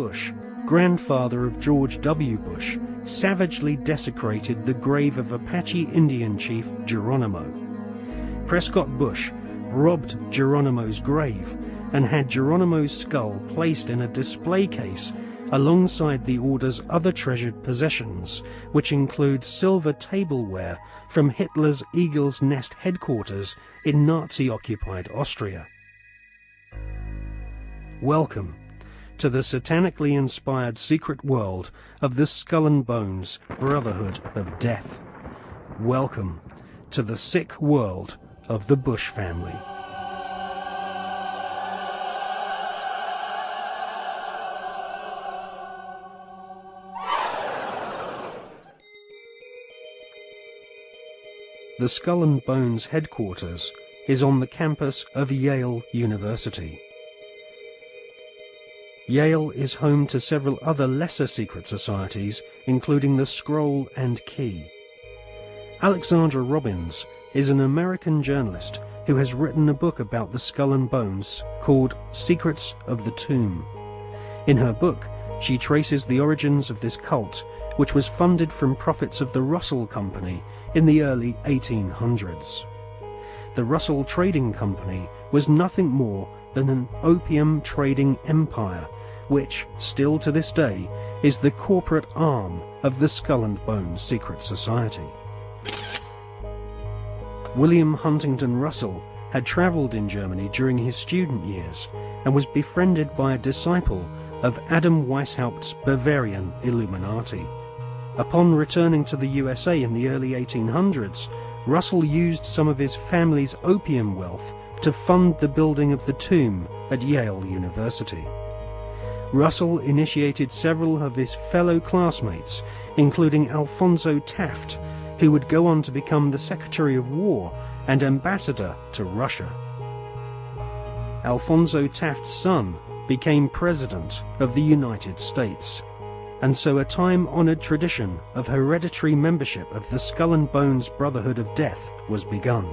Bush, grandfather of George W. Bush, savagely desecrated the grave of Apache Indian chief Geronimo. Prescott Bush robbed Geronimo's grave and had Geronimo's skull placed in a display case alongside the order's other treasured possessions, which include silver tableware from Hitler's Eagle's Nest headquarters in Nazi-occupied Austria. Welcome to the satanically inspired secret world of the Skull and Bones Brotherhood of Death. Welcome to the sick world of the Bush family. The Skull and Bones headquarters is on the campus of Yale University. Yale is home to several other lesser secret societies, including the Scroll and Key. Alexandra Robbins is an American journalist who has written a book about the Skull and Bones called Secrets of the Tomb. In her book, she traces the origins of this cult, which was funded from profits of the Russell Company in the early 1800s. The Russell Trading Company was nothing more than an opium trading empire, which, still to this day, is the corporate arm of the Skull and Bones Secret Society. William Huntington Russell had travelled in Germany during his student years and was befriended by a disciple of Adam Weishaupt's Bavarian Illuminati. Upon returning to the USA in the early 1800s, Russell used some of his family's opium wealth to fund the building of the tomb at Yale University. Russell initiated several of his fellow classmates, including Alphonso Taft, who would go on to become the Secretary of War and ambassador to Russia. Alphonso Taft's son became President of the United States, and so a time-honored tradition of hereditary membership of the Skull and Bones Brotherhood of Death was begun.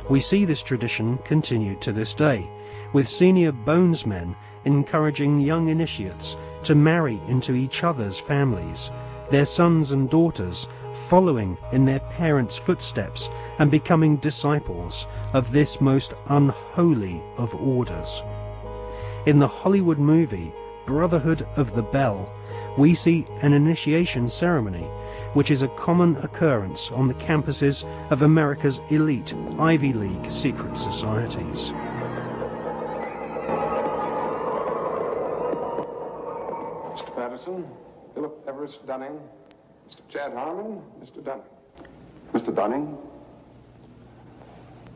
We see this tradition continued to this day, with senior bonesmen encouraging young initiates to marry into each other's families, their sons and daughters following in their parents' footsteps and becoming disciples of this most unholy of orders. In the Hollywood movie Brotherhood of the Bell, we see an initiation ceremony, which is a common occurrence on the campuses of America's elite Ivy League secret societies. Mr. Patterson, Philip Everest Dunning, Mr. Chad Harmon, Mr. Dunning. Mr. Dunning,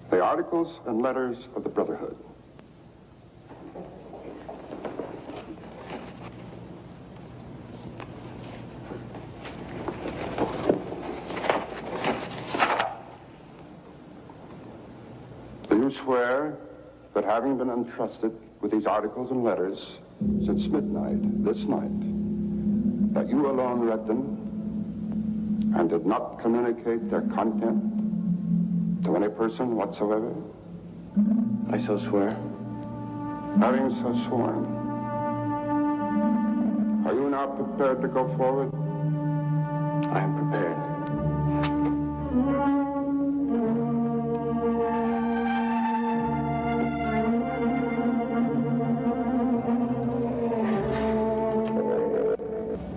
the articles and letters of the Brotherhood. Do you swear that having been entrusted with these articles and letters since midnight this night, that you alone read them and did not communicate their content to any person whatsoever? I so swear. Having so sworn, are you now prepared to go forward? I am prepared.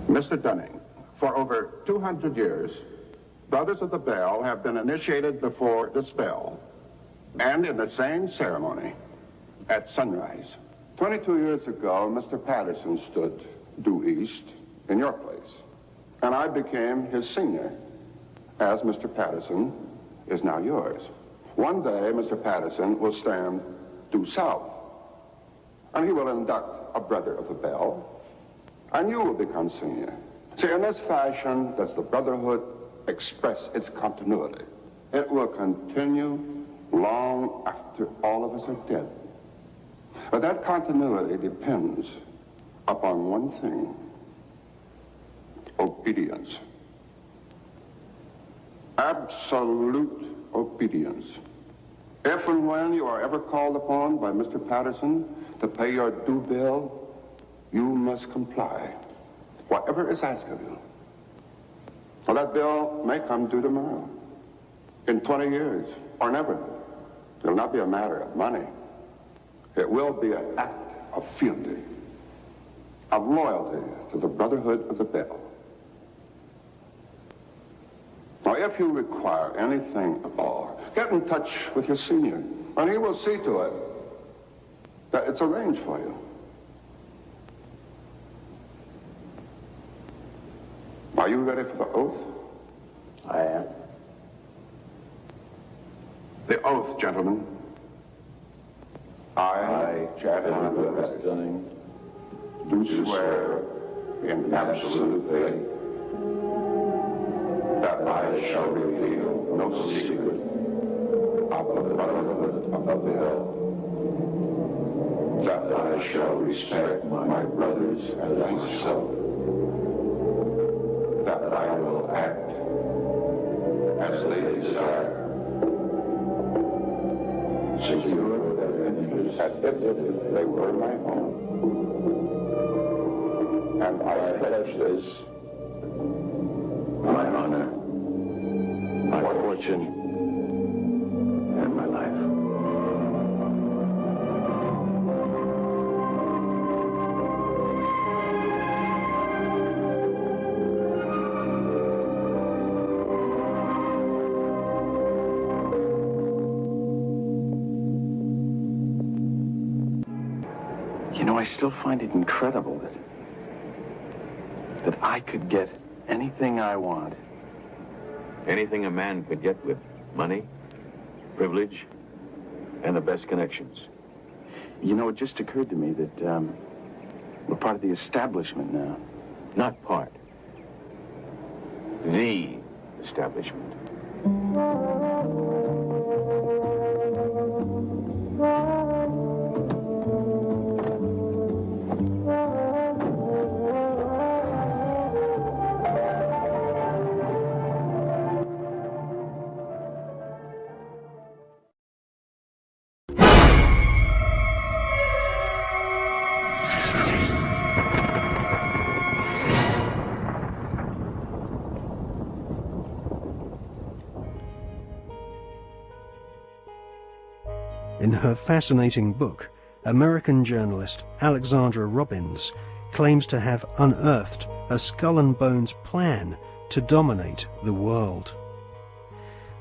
Mr. Dunning, for over 200 years, Brothers of the Bell have been initiated before the spell, and in the same ceremony, at sunrise. 22 years ago, Mr. Patterson stood due east in your place, and I became his senior, as Mr. Patterson is now yours. One day, Mr. Patterson will stand due south, and he will induct a Brother of the Bell, and you will become senior. See, in this fashion does the Brotherhood express its continuity. It will continue long after all of us are dead. But that continuity depends upon one thing: obedience. Absolute obedience. If and when you are ever called upon by Mr. Patterson to pay your due bill, you must comply, whatever is asked of you. Well, that bill may come due tomorrow, in 20 years, or never. It will not be a matter of money. It will be an act of fealty, of loyalty to the Brotherhood of the Bell. Now, if you require anything at all, get in touch with your senior, and he will see to it that it's arranged for you. Are you ready for the oath? I am. The oath, gentlemen. I, Chadwick Weston, do swear in absolute faith that I shall reveal no secret of the Brotherhood of the Bell, that I shall respect my brothers and myself, that I will act as they desire, secure their interests as if they were my own. And I pledge this, my honor, my fortune, and my life. You know, I still find it incredible that I could get anything I want. Anything a man could get with money, privilege, and the best connections. You know, it just occurred to me that we're part of the establishment now. Not part. The establishment. In her fascinating book, American journalist Alexandra Robbins claims to have unearthed a Skull and Bones plan to dominate the world.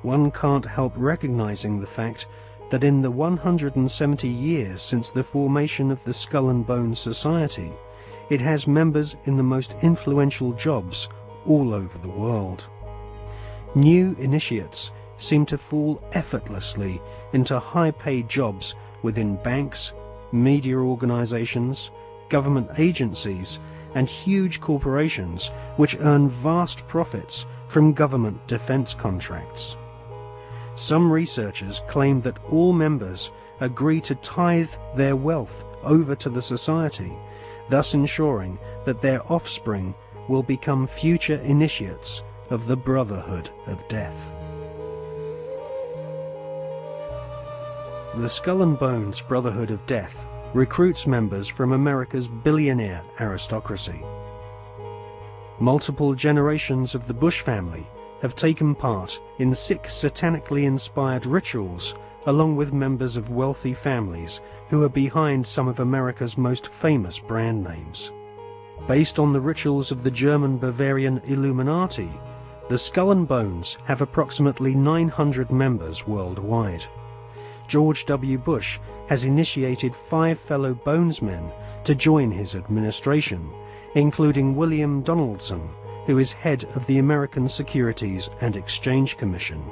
One can't help recognizing the fact that in the 170 years since the formation of the Skull and Bones Society, it has members in the most influential jobs all over the world. New initiates seem to fall effortlessly into high-paid jobs within banks, media organizations, government agencies, and huge corporations which earn vast profits from government defense contracts. Some researchers claim that all members agree to tithe their wealth over to the society, thus ensuring that their offspring will become future initiates of the Brotherhood of Death. The Skull and Bones Brotherhood of Death recruits members from America's billionaire aristocracy. Multiple generations of the Bush family have taken part in 6 satanically inspired rituals along with members of wealthy families who are behind some of America's most famous brand names. Based on the rituals of the German Bavarian Illuminati, the Skull and Bones have approximately 900 members worldwide. George W. Bush has initiated 5 fellow Bonesmen to join his administration, including William Donaldson, who is head of the American Securities and Exchange Commission.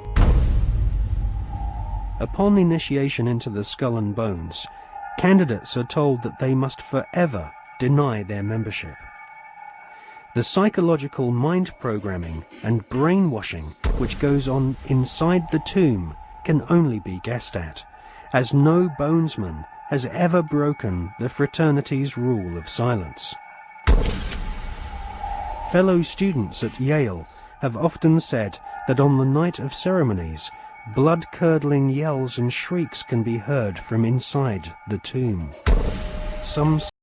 Upon initiation into the Skull and Bones, candidates are told that they must forever deny their membership. The psychological mind programming and brainwashing which goes on inside the tomb can only be guessed at, as no Bonesman has ever broken the fraternity's rule of silence. Fellow students at Yale have often said that on the night of ceremonies, blood-curdling yells and shrieks can be heard from inside the tomb. Some